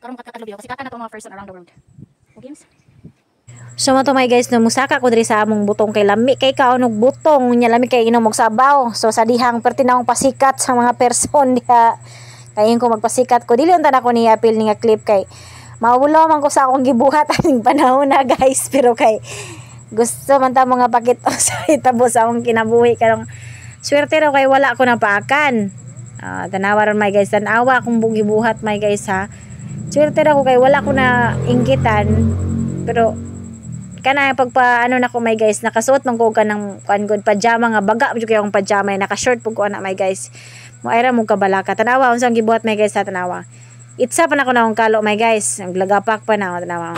karon makakatulog kasi kaka na to mga person around the world. Okay, games. So mo to my guys, no musaka ko diri sa among butong kay lami kay kaunog butong nya lami kay inom og sabaw. So sa dihang pertinawong pasikat sa mga person diha. Kayon ko magpasikat ko dili unta na ko ni apil ni nga clip kay maulo man ko sa akong gibuhat aning panahon na guys, pero kay gusto man ta mga pakita sa itabo sa akong kinabuhi karong swerte raw kay wala ko napaakan. Tanawa ron my guys, tanawa akong gibuhat my guys ha. Swerte raw ko kay wala ko na inggitan, pero kana pagpa ano na ko my guys, nakasuot man ko kanang good pajama nga baga jud kay akong pajama naka short pug ko ana my guys. Mo ayra mo kabalaka. Tanawa unsang gibuhat my guys, tanawa. Itsa pa na ko na akong kalo my guys. Naglagapak pa na tanawa.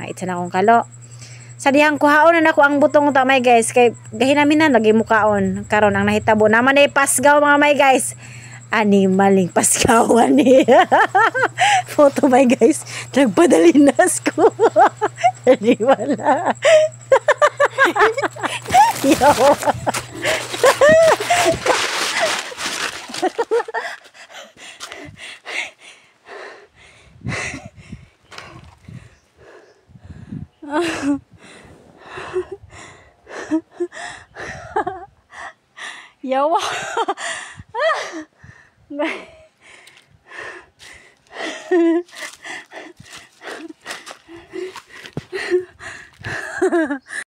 Itsa na akong kalo. Sa dihang kuhaon na nako ang butong ta my guys kay gahinaminan lagi mukaon. Karon ang nahitabo naman ay pasgaw mga my guys. Animaling pasgawan ni. Photo my guys. Nagpadalinas ko. Di wala. Yo. Yawa.